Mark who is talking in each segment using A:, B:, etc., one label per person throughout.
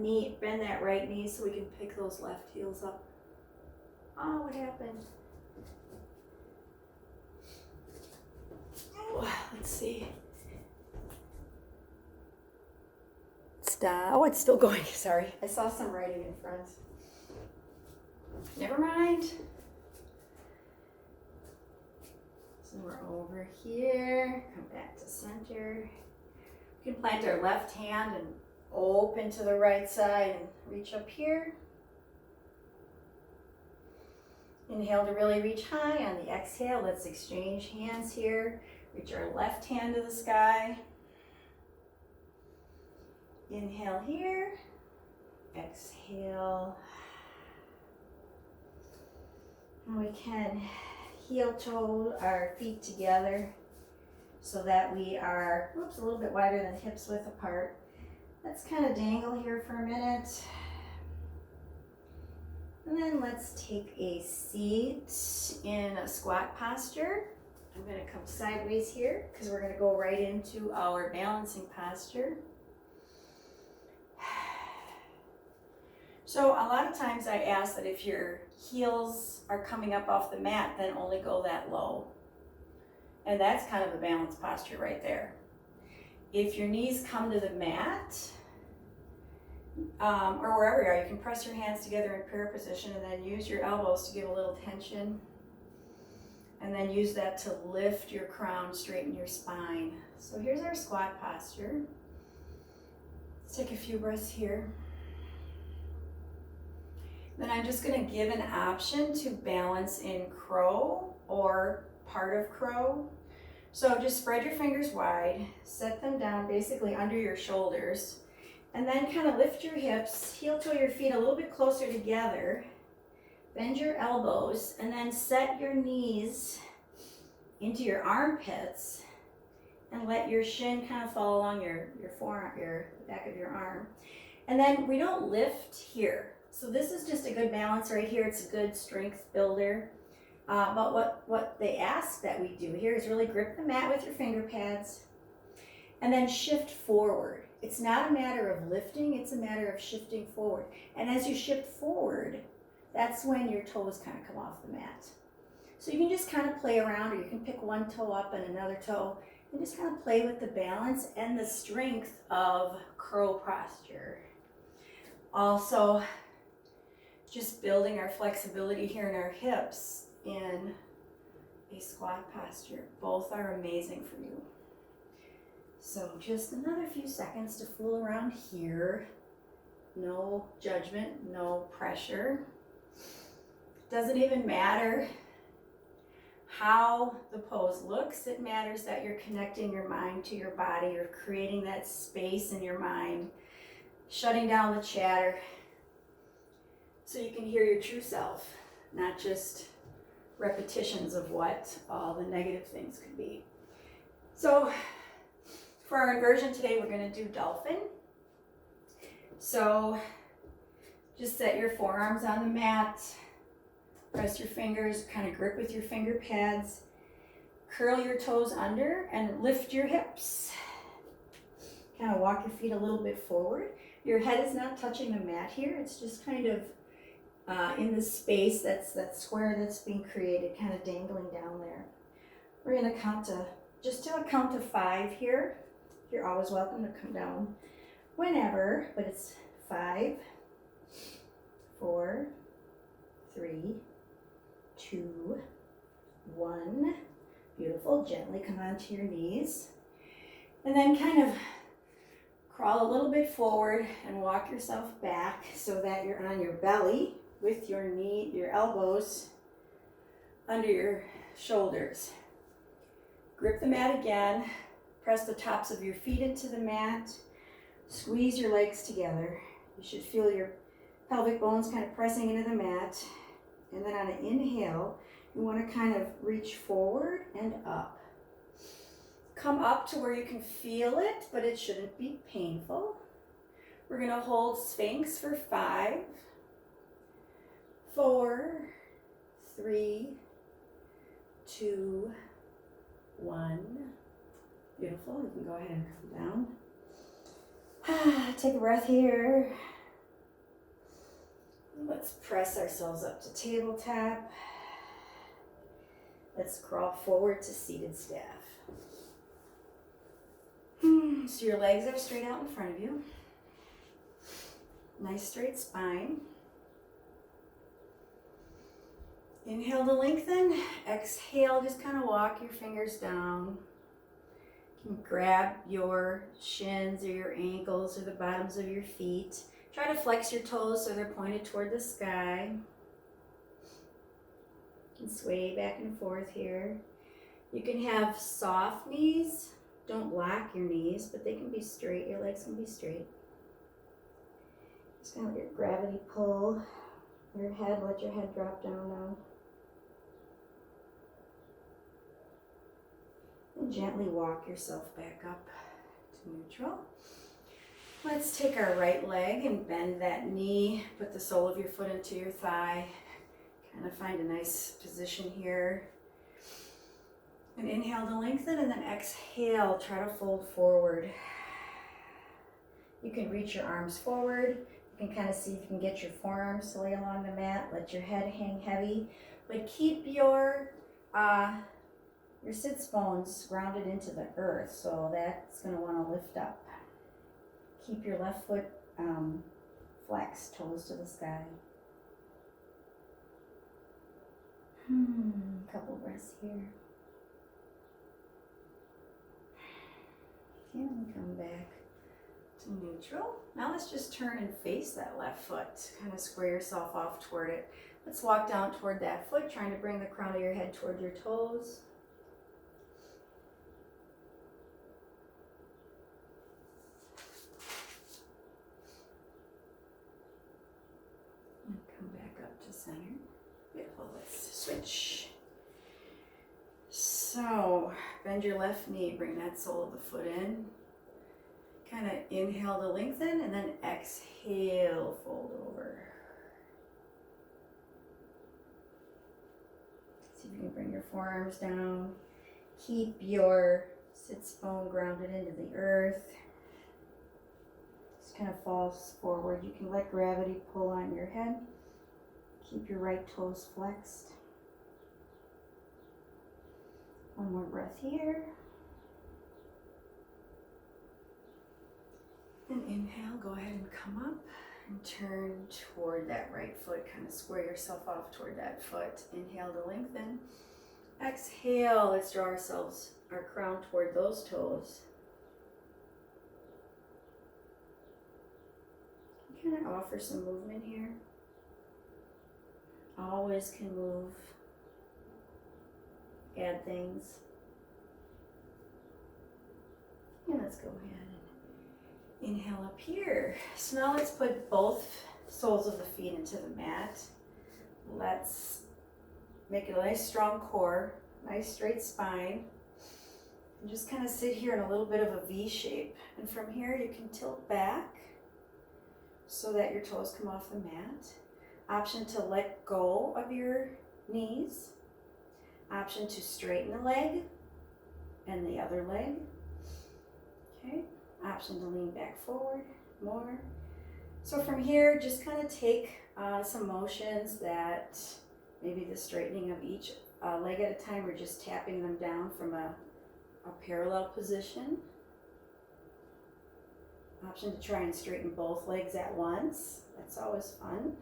A: knee, bend that right knee so we can pick those left heels up. Oh, what happened? Oh, let's see. Stop. Oh, it's still going. Sorry. I saw some writing in front. Never mind. So we're over here. Come back to center. We can plant our left hand and open to the right side and reach up here. Inhale to really reach high. On the exhale, let's exchange hands here. Reach our left hand to the sky. Inhale here. Exhale. And we can heel toe our feet together so that we are, a little bit wider than hips width apart. Let's kind of dangle here for a minute. And then let's take a seat in a squat posture. I'm going to come sideways here because we're going to go right into our balancing posture. So a lot of times I ask that if your heels are coming up off the mat, then only go that low. And that's kind of a balanced posture right there. If your knees come to the mat, or wherever you are, you can press your hands together in prayer position and then use your elbows to give a little tension. And then use that to lift your crown, straighten your spine. So here's our squat posture. Let's take a few breaths here. Then I'm just going to give an option to balance in crow or part of crow. So just spread your fingers wide, set them down basically under your shoulders, and then kind of lift your hips, heel toe your feet a little bit closer together, bend your elbows, and then set your knees into your armpits and let your shin kind of fall along your forearm, your back of your arm. And then we don't lift here. So this is just a good balance right here. It's a good strength builder. But what they ask that we do here is really grip the mat with your finger pads and then shift forward. It's not a matter of lifting, it's a matter of shifting forward. And as you shift forward, that's when your toes kind of come off the mat. So you can just kind of play around, or you can pick one toe up and another toe and just kind of play with the balance and the strength of crow posture. Also, just building our flexibility here in our hips in a squat posture. Both are amazing for you. So just another few seconds to fool around here. No judgment, no pressure. Doesn't even matter how the pose looks. It matters that you're connecting your mind to your body. You're creating that space in your mind, shutting down the chatter, so you can hear your true self, not just repetitions of what all the negative things could be. So for our inversion today, we're going to do dolphin. So just set your forearms on the mat, press your fingers, kind of grip with your finger pads, curl your toes under and lift your hips. Kind of walk your feet a little bit forward. Your head is not touching the mat here, it's just kind of in the space, that's that square that's being created, kind of dangling down there. We're going to just do a count of 5 here. You're always welcome to come down whenever, but it's 5, 4, 3, 2, 1. Beautiful. Gently come onto your knees. And then kind of crawl a little bit forward and walk yourself back so that you're on your belly with your elbows under your shoulders. Grip the mat again. Press the tops of your feet into the mat. Squeeze your legs together. You should feel your pelvic bones kind of pressing into the mat. And then on an inhale, you want to kind of reach forward and up. Come up to where you can feel it, but it shouldn't be painful. We're going to hold Sphinx for 5, 4, 3, 2, 1. Beautiful. You can go ahead and come down. Take a breath here. Let's press ourselves up to tabletop. Let's crawl forward to seated staff. So your legs are straight out in front of you. Nice straight spine. Inhale to lengthen. Exhale, just kind of walk your fingers down. You can grab your shins or your ankles or the bottoms of your feet. Try to flex your toes so they're pointed toward the sky. You can sway back and forth here. You can have soft knees. Don't lock your knees, but they can be straight. Your legs can be straight. Just gonna let your gravity pull your head. Let your head drop down now. And gently walk yourself back up to neutral. Let's take our right leg and bend that knee. Put the sole of your foot into your thigh. Kind of find a nice position here. And inhale to lengthen, and then exhale, try to fold forward. You can reach your arms forward. You can kind of see if you can get your forearms to lay along the mat. Let your head hang heavy, but keep your sits bones grounded into the earth, so that's going to want to lift up. Keep your left foot flexed, toes to the sky. Couple breaths here. And come back to neutral. Now let's just turn and face that left foot. Kind of square yourself off toward it. Let's walk down toward that foot, trying to bring the crown of your head toward your toes. And come back up to center. Beautiful. Let's switch. So, bend your left knee, bring that sole of the foot in. Kind of inhale to lengthen, and then exhale, fold over. See if you can bring your forearms down. Keep your sits bone grounded into the earth. Just kind of falls forward. You can let gravity pull on your head. Keep your right toes flexed. One more breath here. And inhale, go ahead and come up and turn toward that right foot. Kind of square yourself off toward that foot. Inhale to lengthen. Exhale, let's draw our crown toward those toes. Kind of offer some movement here. Always can move. Add things. And let's go ahead and inhale up here. So now let's put both soles of the feet into the mat. Let's make a nice strong core, nice straight spine. And just kind of sit here in a little bit of a V shape. And from here you can tilt back so that your toes come off the mat. Option to let go of your knees. Option to straighten the leg and the other leg. Okay. Option to lean back forward more. So from here, just kind of take some motions that maybe the straightening of each leg at a time, or just tapping them down from a parallel position. Option to try and straighten both legs at once. That's always fun.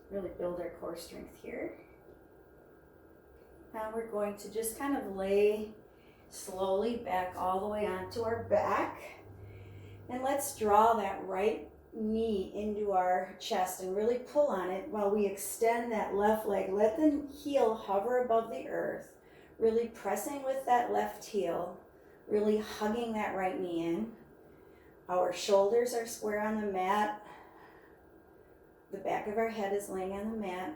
A: Really build our core strength here. Now we're going to just kind of lay slowly back all the way onto our back. And let's draw that right knee into our chest and really pull on it while we extend that left leg. Let the heel hover above the earth, really pressing with that left heel, really hugging that right knee in. Our shoulders are square on the mat. The back of our head is laying on the mat.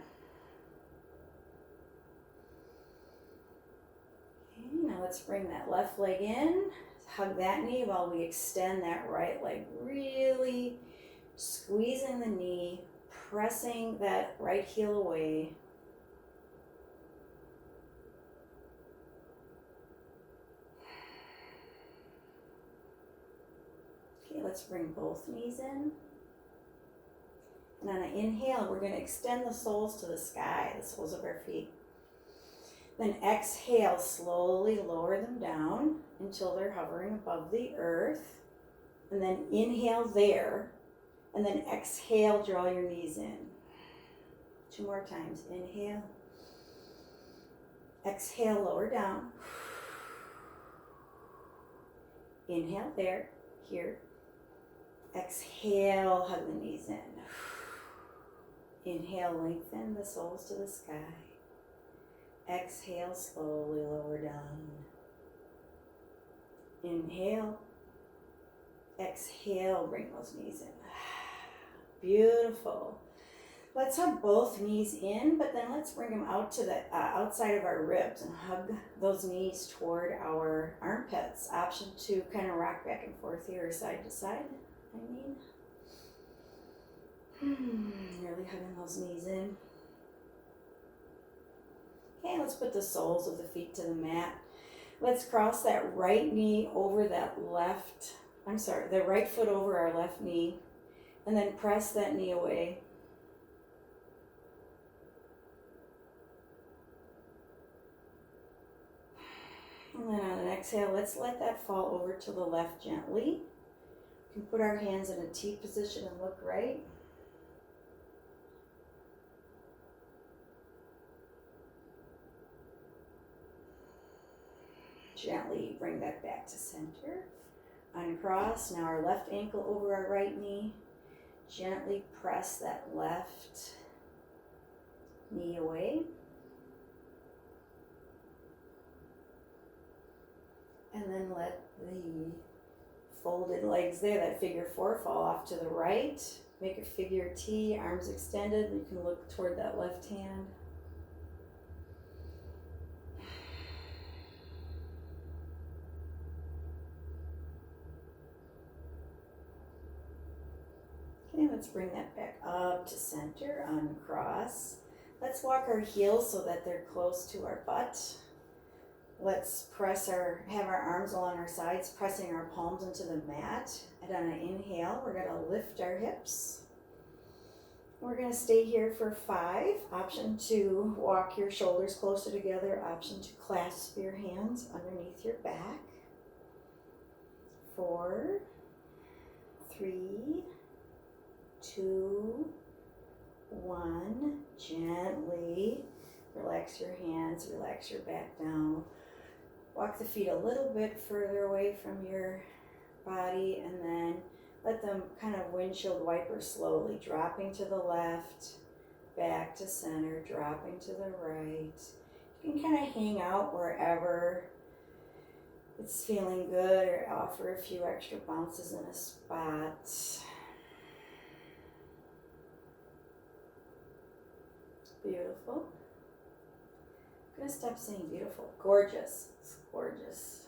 A: Okay, now let's bring that left leg in. Hug that knee while we extend that right leg, really squeezing the knee, pressing that right heel away. Okay, let's bring both knees in. And on an inhale, we're going to extend the soles to the sky, the soles of our feet. Then exhale, slowly lower them down until they're hovering above the earth. And then inhale there. And then exhale, draw your knees in. 2 more times. Inhale. Exhale, lower down. Inhale there, here. Exhale, hug the knees in. Inhale, lengthen the soles to the sky. Exhale, slowly lower down. Inhale. Exhale, bring those knees in. Beautiful. Let's hug both knees in, but then let's bring them out to the outside of our ribs and hug those knees toward our armpits. Option 2, kind of rock back and forth here, side to side. Really hugging those knees in. Okay, let's put the soles of the feet to the mat. Let's cross that right knee over that the right foot over our left knee, and then press that knee away. And then on an exhale, let's let that fall over to the left gently. We can put our hands in a T position and look right. Gently bring that back to center. Uncross. Now our left ankle over our right knee. Gently press that left knee away. And then let the folded legs there, that figure 4, fall off to the right. Make a figure T, arms extended. You can look toward that left hand. Okay, let's bring that back up to center, uncross. Let's walk our heels so that they're close to our butt. Let's have our arms along our sides, pressing our palms into the mat. And on an inhale, we're going to lift our hips. We're going to stay here for 5. Option 2, walk your shoulders closer together. Option 2, clasp your hands underneath your back. 4, 3, 2, 1. Gently relax your hands, relax your back down. Walk the feet a little bit further away from your body, and then let them kind of windshield wiper slowly, dropping to the left, back to center, dropping to the right. You can kind of hang out wherever it's feeling good, or offer a few extra bounces in a spot. Beautiful. I'm going to stop saying beautiful. Gorgeous. It's gorgeous.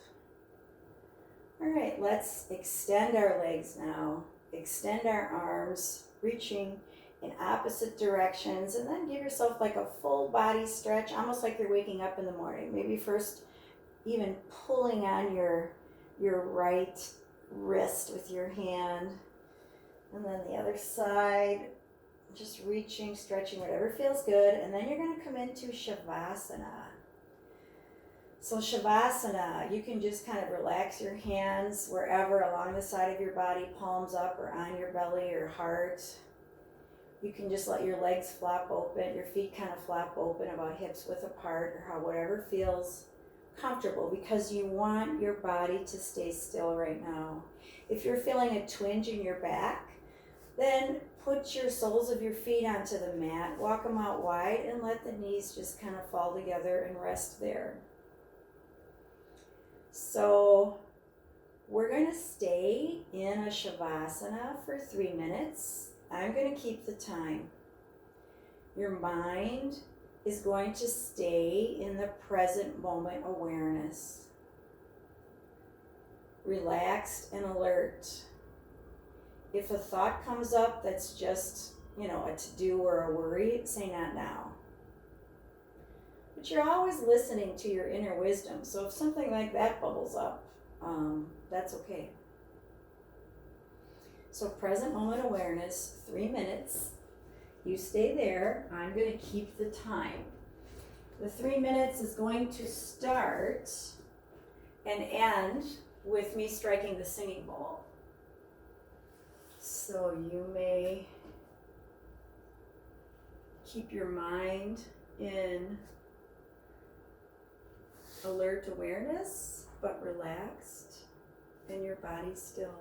A: All right, let's extend our legs now. Extend our arms, reaching in opposite directions, and then give yourself like a full body stretch, almost like you're waking up in the morning. Maybe first even pulling on your right wrist with your hand, and then the other side, just reaching, stretching, whatever feels good. And then you're going to come into Shavasana. So Shavasana, you can just kind of relax your hands wherever along the side of your body, palms up or on your belly or heart. You can just let your legs flop open, your feet kind of flop open about hips width apart, or whatever feels comfortable, because you want your body to stay still right now. If you're feeling a twinge in your back, then put your soles of your feet onto the mat, walk them out wide, and let the knees just kind of fall together and rest there. So we're going to stay in a Shavasana for 3 minutes. I'm going to keep the time. Your mind is going to stay in the present moment awareness. Relaxed and alert. If a thought comes up that's just, a to-do or a worry, say not now. But you're always listening to your inner wisdom, so if something like that bubbles up, that's okay. So present moment awareness, 3 minutes. You stay there. I'm going to keep the time. The 3 minutes is going to start and end with me striking the singing bowl. So you may keep your mind in alert awareness, but relaxed, and your body still.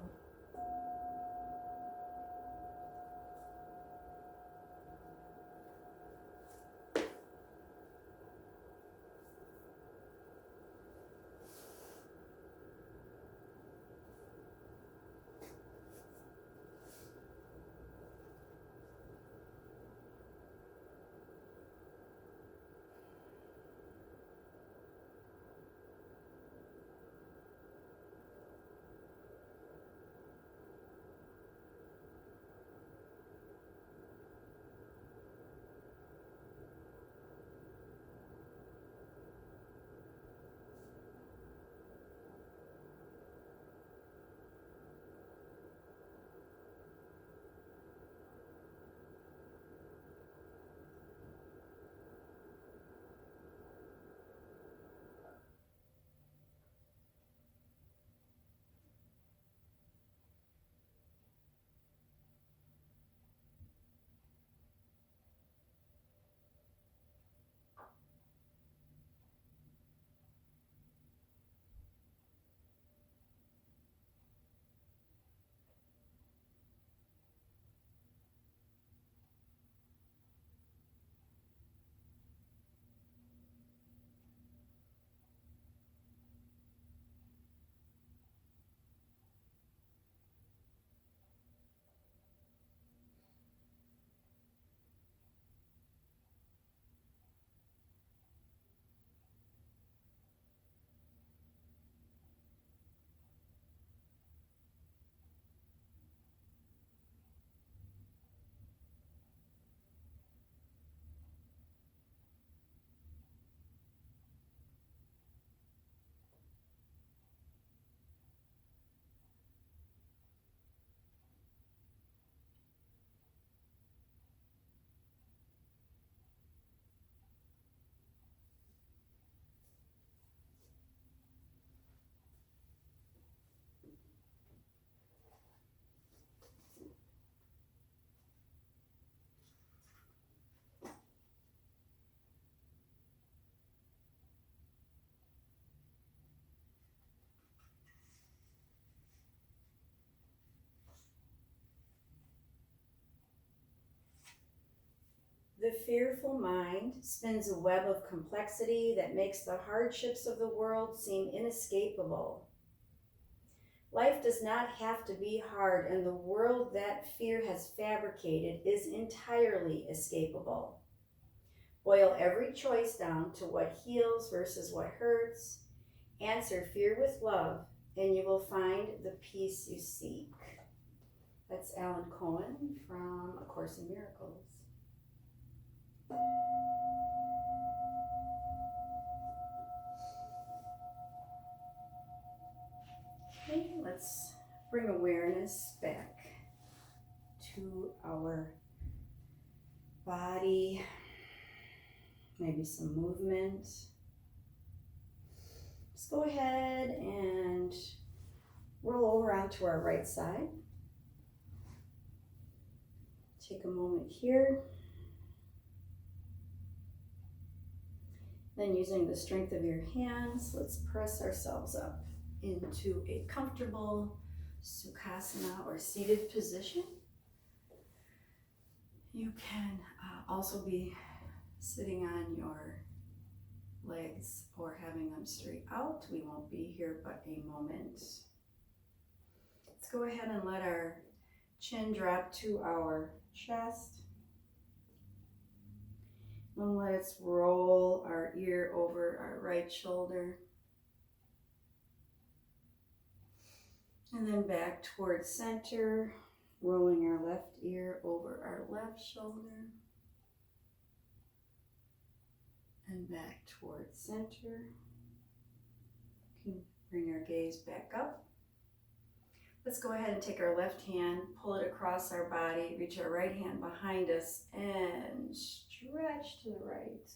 A: The fearful mind spins a web of complexity that makes the hardships of the world seem inescapable. Life does not have to be hard, and the world that fear has fabricated is entirely escapable. Boil every choice down to what heals versus what hurts. Answer fear with love, and you will find the peace you seek. That's Alan Cohen from A Course in Miracles. Okay, let's bring awareness back to our body, maybe some movement. Just go ahead and roll over onto our right side. Take a moment here. Then using the strength of your hands, let's press ourselves up into a comfortable Sukhasana or seated position. You can also be sitting on your legs or having them straight out. We won't be here but a moment. Let's go ahead and let our chin drop to our chest. And let's roll our ear over our right shoulder. And then back towards center, rolling our left ear over our left shoulder. And back towards center. You can bring our gaze back up. Let's go ahead and take our left hand, pull it across our body, reach our right hand behind us, and stretch to the right.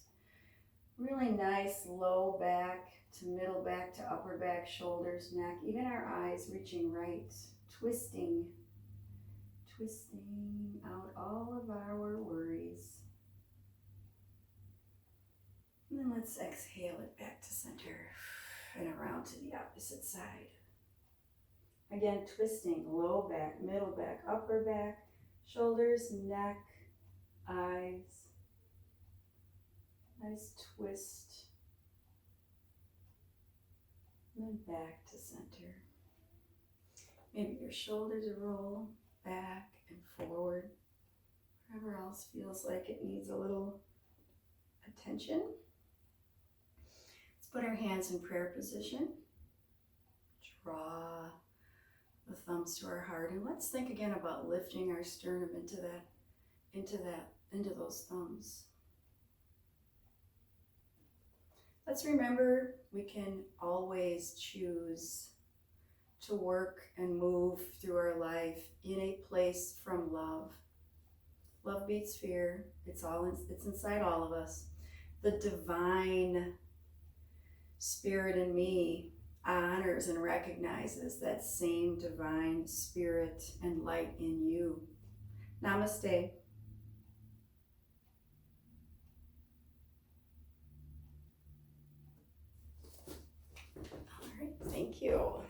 A: Really nice low back to middle back to upper back, shoulders, neck, even our eyes reaching right, twisting out all of our worries. And then let's exhale it back to center and around to the opposite side. Again, twisting, low back, middle back, upper back, shoulders, neck, eyes. Nice twist. And then back to center. Maybe your shoulders roll back and forward. Wherever else feels like it needs a little attention. Let's put our hands in prayer position. Draw the thumbs to our heart, and let's think again about lifting our sternum into those thumbs. Let's remember we can always choose to work and move through our life in a place from love. Love beats fear. It's inside all of us. The divine spirit in me honors and recognizes that same divine spirit and light in you. Namaste. All right, thank you.